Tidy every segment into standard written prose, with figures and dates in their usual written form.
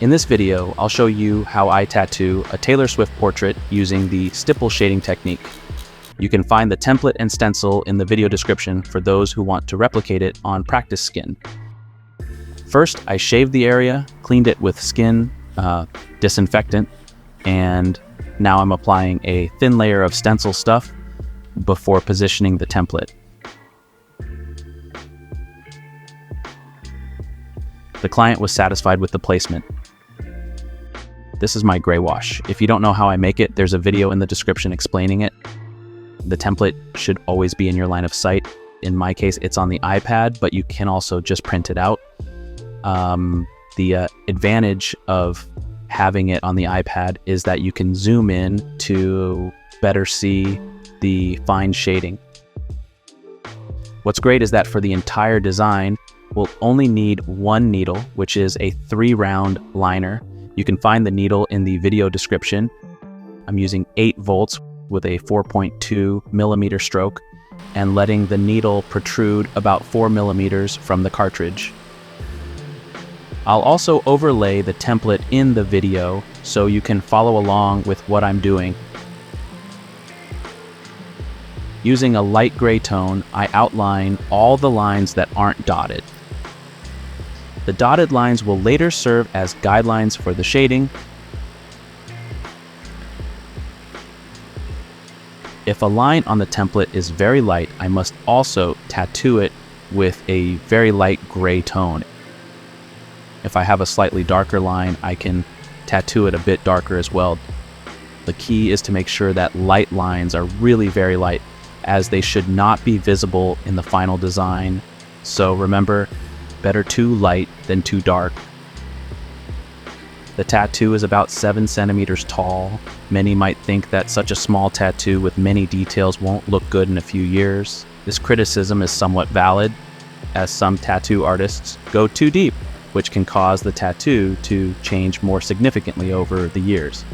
In this video, I'll show you how I tattoo a Taylor Swift portrait using the stipple shading technique. You can find the template and stencil in the video description for those who want to replicate it on practice skin. First, I shaved the area, cleaned it with skin disinfectant, and now I'm applying a thin layer of stencil stuff before positioning the template. The client was satisfied with the placement. This is my Greywash. If you don't know how I make it, there's a video in the description explaining it. The template should always be in your line of sight. In my case, it's on the iPad, but you can also just print it out. The advantage of having it on the iPad is that you can zoom in to better see the fine shading. What's great is that for the entire design, we'll only need one needle, which is a 3-round liner. You can find the needle in the video description. I'm using 8 volts with a 4.2 millimeter stroke and letting the needle protrude about 4 millimeters from the cartridge. I'll also overlay the template in the video so you can follow along with what I'm doing. Using a light gray tone, I outline all the lines that aren't dotted. The dotted lines will later serve as guidelines for the shading. If a line on the template is very light, I must also tattoo it with a very light gray tone. If I have a slightly darker line, I can tattoo it a bit darker as well. The key is to make sure that light lines are really very light, as they should not be visible in the final design. So remember, better too light than too dark. The tattoo is about 7 centimeters tall. Many might think that such a small tattoo with many details won't look good in a few years. This criticism is somewhat valid, as some tattoo artists go too deep, which can cause the tattoo to change more significantly over the years.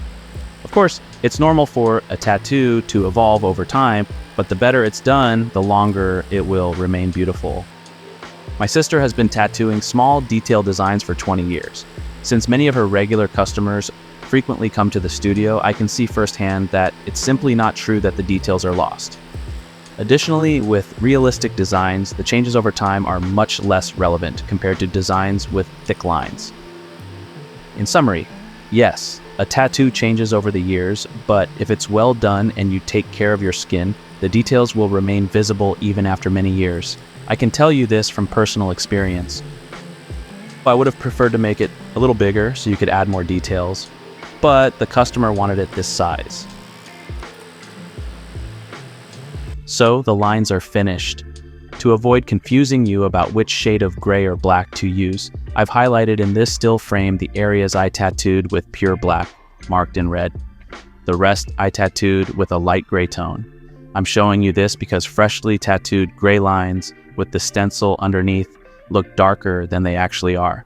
Of course, it's normal for a tattoo to evolve over time, but the better it's done, the longer it will remain beautiful. My sister has been tattooing small detail designs for 20 years. Since many of her regular customers frequently come to the studio, I can see firsthand that it's simply not true that the details are lost. Additionally, with realistic designs, the changes over time are much less relevant compared to designs with thick lines. In summary, yes, a tattoo changes over the years, but if it's well done and you take care of your skin, the details will remain visible even after many years. I can tell you this from personal experience. I would have preferred to make it a little bigger so you could add more details, but the customer wanted it this size. So the lines are finished. To avoid confusing you about which shade of gray or black to use, I've highlighted in this still frame the areas I tattooed with pure black, marked in red. The rest I tattooed with a light gray tone. I'm showing you this because freshly tattooed gray lines with the stencil underneath look darker than they actually are.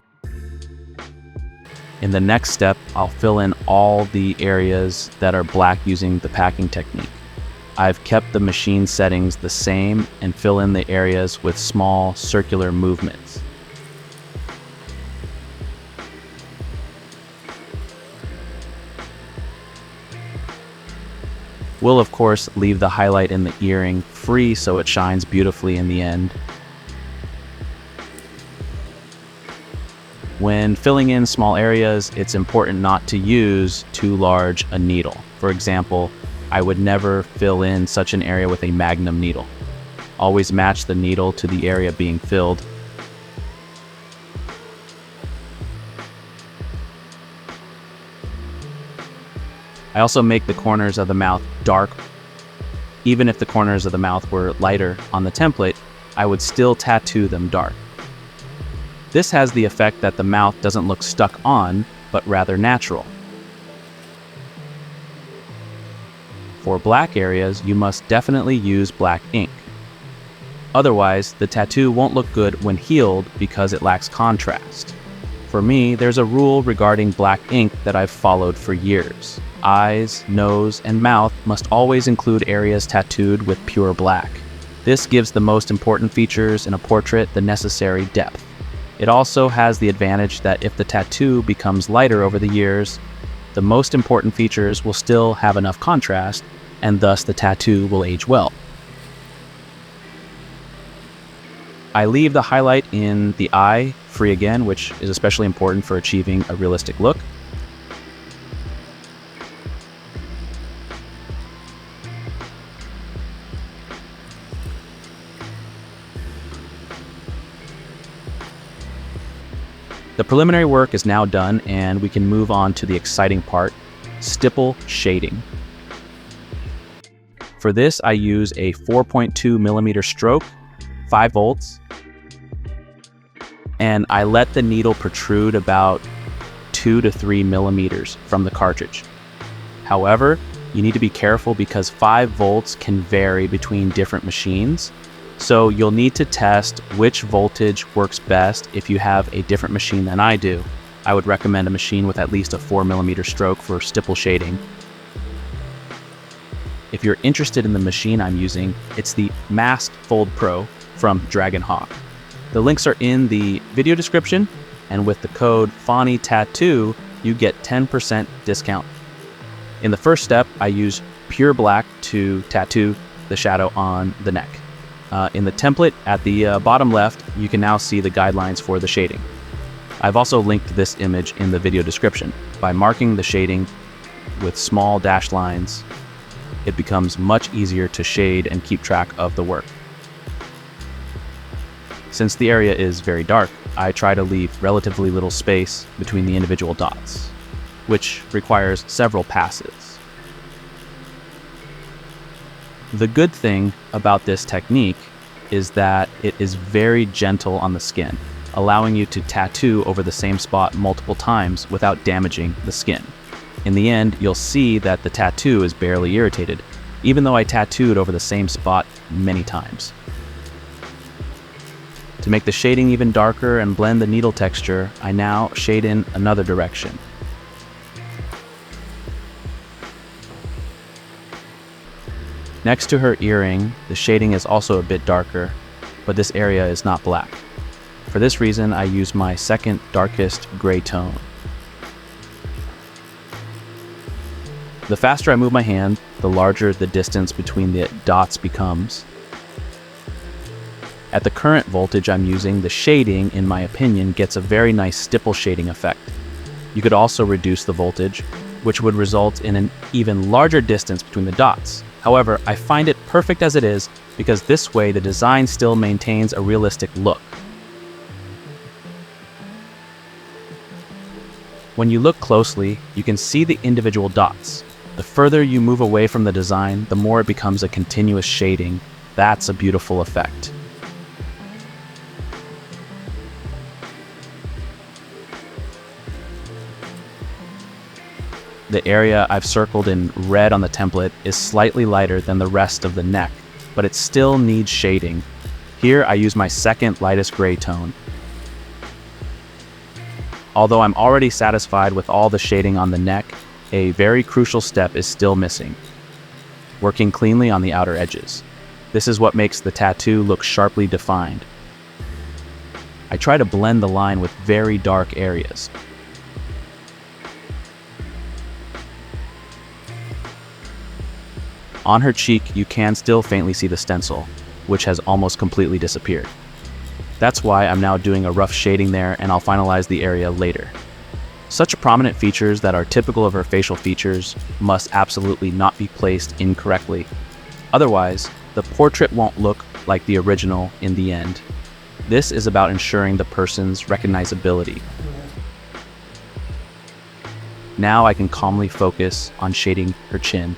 In the next step, I'll fill in all the areas that are black using the packing technique. I've kept the machine settings the same and fill in the areas with small circular movements. We'll of course leave the highlight in the earring free so it shines beautifully in the end. When filling in small areas, it's important not to use too large a needle. For example, I would never fill in such an area with a Magnum needle. Always match the needle to the area being filled. I also make the corners of the mouth dark. Even if the corners of the mouth were lighter on the template, I would still tattoo them dark. This has the effect that the mouth doesn't look stuck on, but rather natural. For black areas, you must definitely use black ink. Otherwise, the tattoo won't look good when healed because it lacks contrast. For me, there's a rule regarding black ink that I've followed for years. Eyes, nose, and mouth must always include areas tattooed with pure black. This gives the most important features in a portrait the necessary depth. It also has the advantage that if the tattoo becomes lighter over the years, the most important features will still have enough contrast, and thus the tattoo will age well. I leave the highlight in the eye free again, which is especially important for achieving a realistic look. The preliminary work is now done, and we can move on to the exciting part, stipple shading. For this, I use a 4.2 millimeter stroke, 5 volts, and I let the needle protrude about 2 to 3 millimeters from the cartridge. However, you need to be careful because 5 volts can vary between different machines, so you'll need to test which voltage works best if you have a different machine than I do. I would recommend a machine with at least a 4 millimeter stroke for stipple shading. If you're interested in the machine I'm using, it's the Mast Pro from Dragonhawk. The links are in the video description, and with the code fanitattoo, you get 10% discount. In the first step, I use pure black to tattoo the shadow on the neck. In the template at the bottom left, you can now see the guidelines for the shading. I've also linked this image in the video description. By marking the shading with small dashed lines, it becomes much easier to shade and keep track of the work. Since the area is very dark, I try to leave relatively little space between the individual dots, which requires several passes. The good thing about this technique is that it is very gentle on the skin, allowing you to tattoo over the same spot multiple times without damaging the skin. In the end, you'll see that the tattoo is barely irritated, even though I tattooed over the same spot many times. To make the shading even darker and blend the needle texture, I now shade in another direction. Next to her earring, the shading is also a bit darker, but this area is not black. For this reason, I use my second darkest gray tone. The faster I move my hand, the larger the distance between the dots becomes. At the current voltage I'm using, the shading, in my opinion, gets a very nice stipple shading effect. You could also reduce the voltage, which would result in an even larger distance between the dots. However, I find it perfect as it is because this way the design still maintains a realistic look. When you look closely, you can see the individual dots. The further you move away from the design, the more it becomes a continuous shading. That's a beautiful effect. The area I've circled in red on the template is slightly lighter than the rest of the neck, but it still needs shading. Here I use my second lightest gray tone. Although I'm already satisfied with all the shading on the neck, a very crucial step is still missing: working cleanly on the outer edges. This is what makes the tattoo look sharply defined. I try to blend the line with very dark areas. On her cheek, you can still faintly see the stencil, which has almost completely disappeared. That's why I'm now doing a rough shading there, and I'll finalize the area later. Such prominent features that are typical of her facial features must absolutely not be placed incorrectly. Otherwise, the portrait won't look like the original in the end. This is about ensuring the person's recognizability. Now I can calmly focus on shading her chin.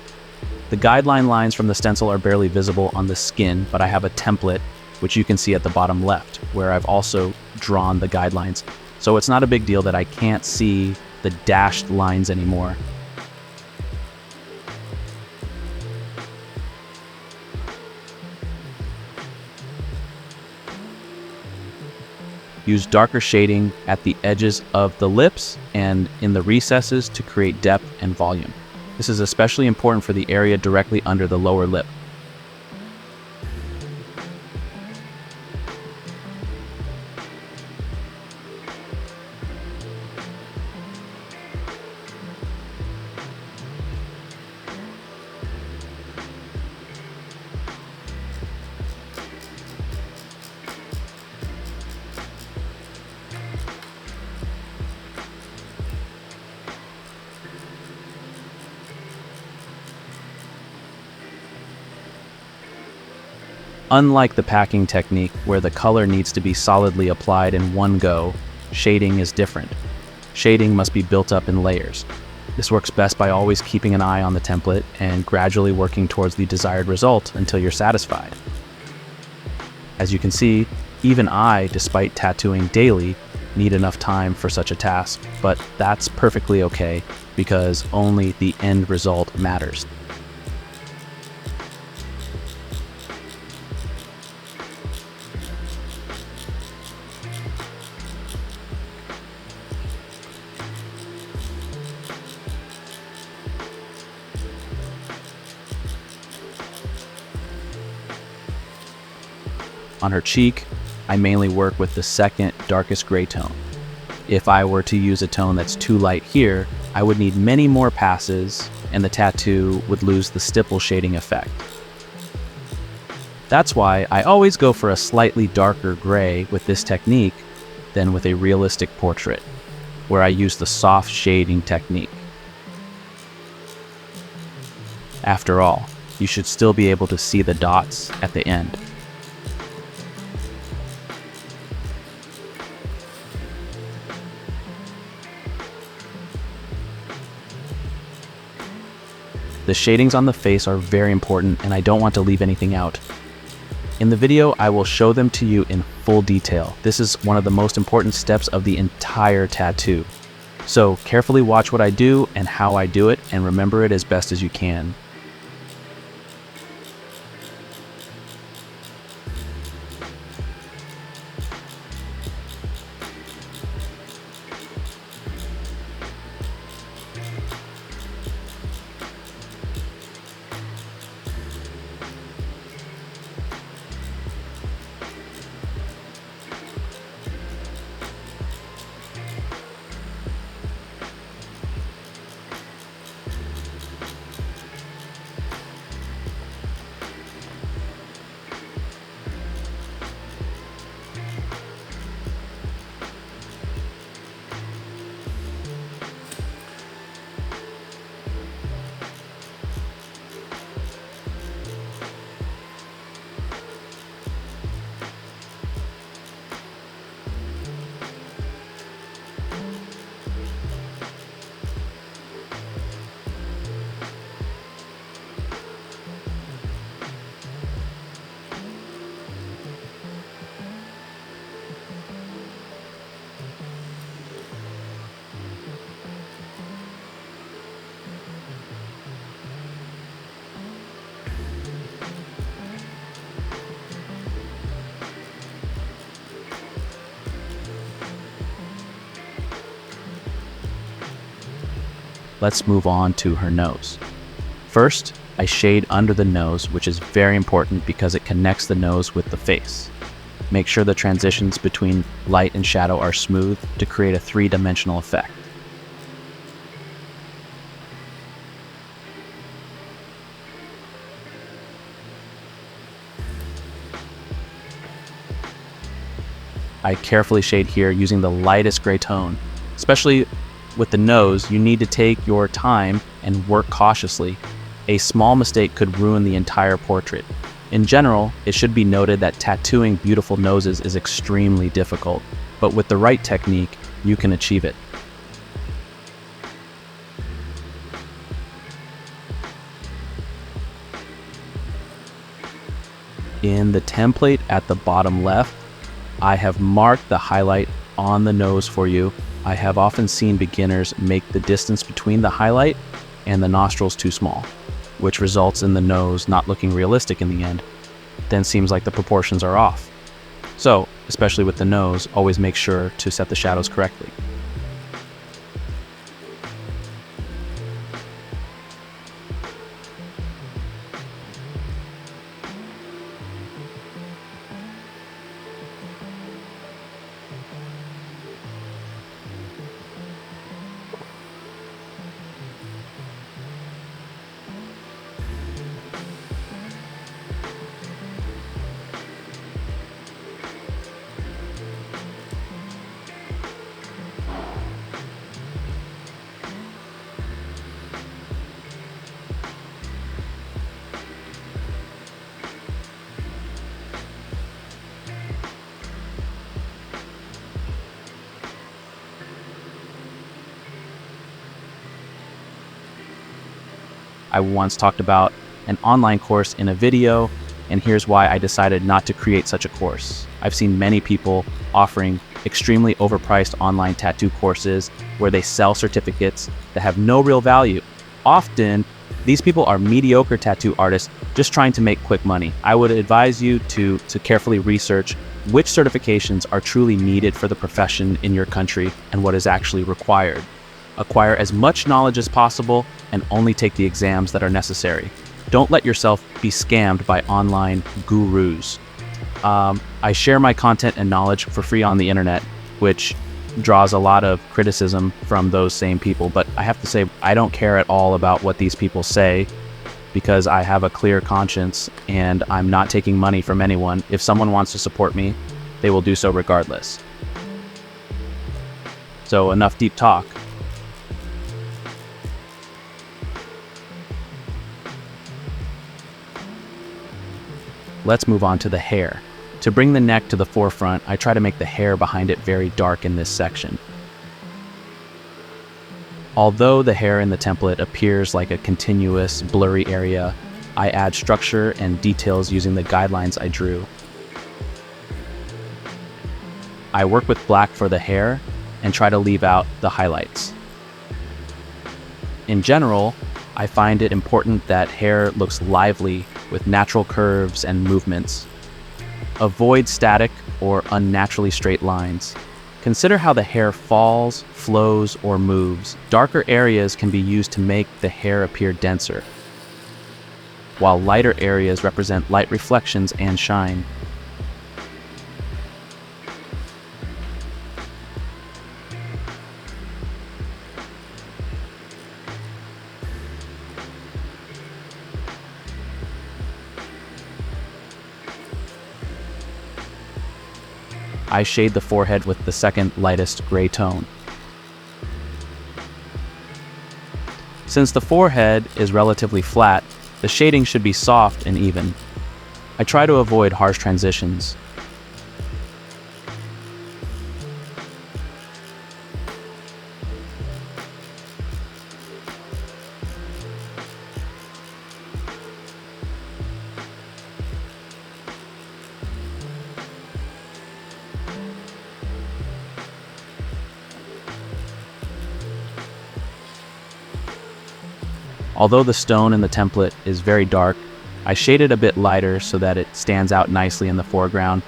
The guideline lines from the stencil are barely visible on the skin, but I have a template, which you can see at the bottom left, where I've also drawn the guidelines. So it's not a big deal that I can't see the dashed lines anymore. Use darker shading at the edges of the lips and in the recesses to create depth and volume. This is especially important for the area directly under the lower lip. Unlike the packing technique where the color needs to be solidly applied in one go, shading is different. Shading must be built up in layers. This works best by always keeping an eye on the template and gradually working towards the desired result until you're satisfied. As you can see, even I, despite tattooing daily, need enough time for such a task, but that's perfectly okay because only the end result matters. On her cheek, I mainly work with the second darkest gray tone. If I were to use a tone that's too light here, I would need many more passes and the tattoo would lose the stipple shading effect. That's why I always go for a slightly darker gray with this technique than with a realistic portrait, where I use the soft shading technique. After all, you should still be able to see the dots at the end. The shadings on the face are very important and I don't want to leave anything out. In the video, I will show them to you in full detail. This is one of the most important steps of the entire tattoo. So carefully watch what I do and how I do it and remember it as best as you can. Let's move on to her nose. First, I shade under the nose, which is very important because it connects the nose with the face. Make sure the transitions between light and shadow are smooth to create a three-dimensional effect. I carefully shade here using the lightest gray tone. Especially with the nose, you need to take your time and work cautiously. A small mistake could ruin the entire portrait. In general, it should be noted that tattooing beautiful noses is extremely difficult, but with the right technique, you can achieve it. In the template at the bottom left, I have marked the highlight on the nose for you. I have often seen beginners make the distance between the highlight and the nostrils too small, which results in the nose not looking realistic in the end. Then seems like the proportions are off. So, especially with the nose, always make sure to set the shadows correctly. I once talked about an online course in a video, and here's why I decided not to create such a course. I've seen many people offering extremely overpriced online tattoo courses where they sell certificates that have no real value. Often, these people are mediocre tattoo artists just trying to make quick money. I would advise you to carefully research which certifications are truly needed for the profession in your country and what is actually required. Acquire as much knowledge as possible and only take the exams that are necessary. Don't let yourself be scammed by online gurus. I share my content and knowledge for free on the internet, which draws a lot of criticism from those same people. But I have to say, I don't care at all about what these people say because I have a clear conscience and I'm not taking money from anyone. If someone wants to support me, they will do so regardless. So enough deep talk. Let's move on to the hair. To bring the neck to the forefront, I try to make the hair behind it very dark in this section. Although the hair in the template appears like a continuous, blurry area, I add structure and details using the guidelines I drew. I work with black for the hair and try to leave out the highlights. In general, I find it important that hair looks lively with natural curves and movements. Avoid static or unnaturally straight lines. Consider how the hair falls, flows, or moves. Darker areas can be used to make the hair appear denser, while lighter areas represent light reflections and shine. I shade the forehead with the second lightest gray tone. Since the forehead is relatively flat, the shading should be soft and even. I try to avoid harsh transitions. Although the stone in the template is very dark, I shade it a bit lighter so that it stands out nicely in the foreground.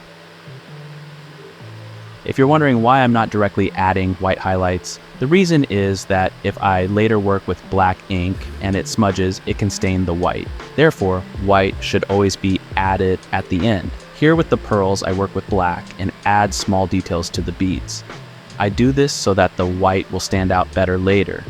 If you're wondering why I'm not directly adding white highlights, the reason is that if I later work with black ink and it smudges, it can stain the white. Therefore, white should always be added at the end. Here with the pearls, I work with black and add small details to the beads. I do this so that the white will stand out better later.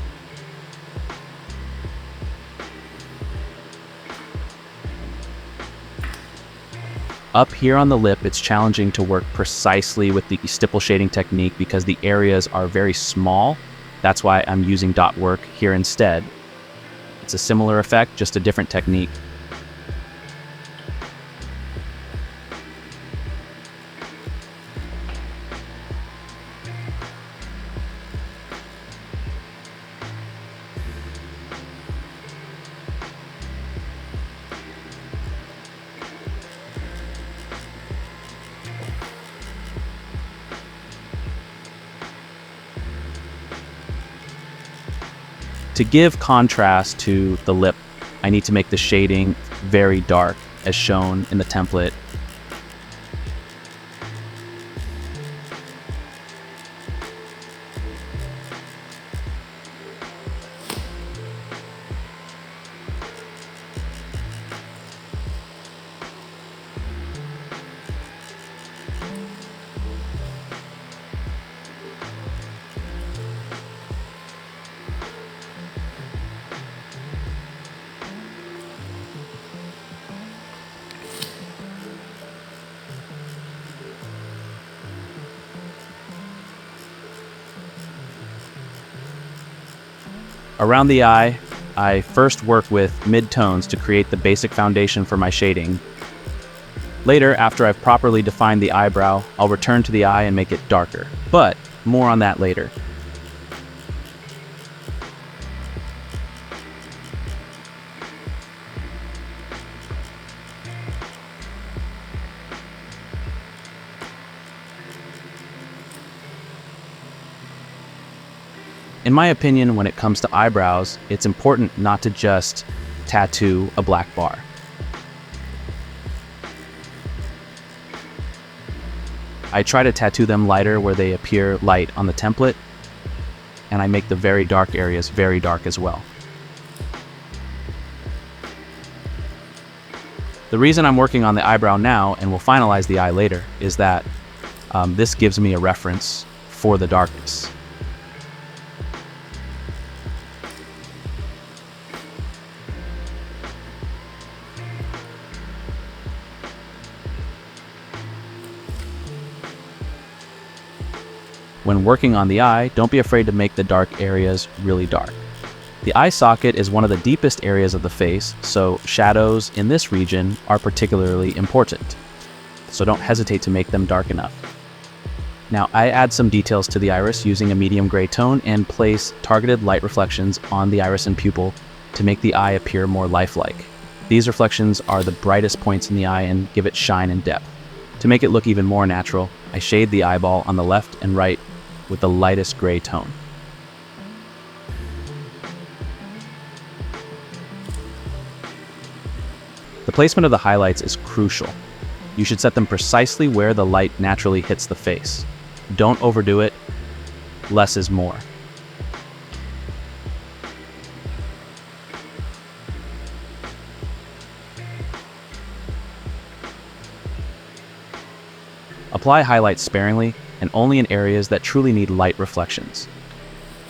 Up here on the lip, it's challenging to work precisely with the stipple shading technique because the areas are very small. That's why I'm using dot work here instead. It's a similar effect, just a different technique. To give contrast to the lip, I need to make the shading very dark, as shown in the template. Around the eye, I first work with mid-tones to create the basic foundation for my shading. Later, after I've properly defined the eyebrow, I'll return to the eye and make it darker, but more on that later. In my opinion, when it comes to eyebrows, it's important not to just tattoo a black bar. I try to tattoo them lighter where they appear light on the template, and I make the very dark areas very dark as well. The reason I'm working on the eyebrow now and will finalize the eye later is that this gives me a reference for the darkness. When working on the eye, don't be afraid to make the dark areas really dark. The eye socket is one of the deepest areas of the face, so shadows in this region are particularly important. So don't hesitate to make them dark enough. Now I add some details to the iris using a medium gray tone and place targeted light reflections on the iris and pupil to make the eye appear more lifelike. These reflections are the brightest points in the eye and give it shine and depth. To make it look even more natural, I shade the eyeball on the left and right with the lightest gray tone. The placement of the highlights is crucial. You should set them precisely where the light naturally hits the face. Don't overdo it. Less is more. Apply highlights sparingly and only in areas that truly need light reflections.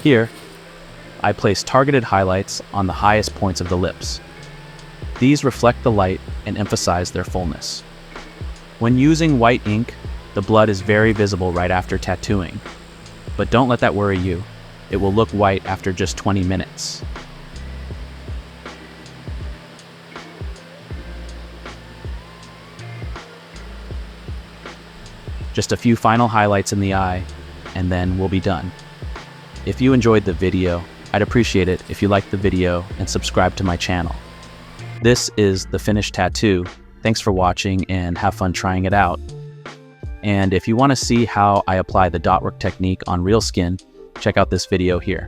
Here, I place targeted highlights on the highest points of the lips. These reflect the light and emphasize their fullness. When using white ink, the blood is very visible right after tattooing, but don't let that worry you. It will look white after just 20 minutes. Just a few final highlights in the eye, and then we'll be done. If you enjoyed the video, I'd appreciate it if you liked the video and subscribe to my channel. This is the finished tattoo. Thanks for watching and have fun trying it out. And if you want to see how I apply the dot work technique on real skin, check out this video here.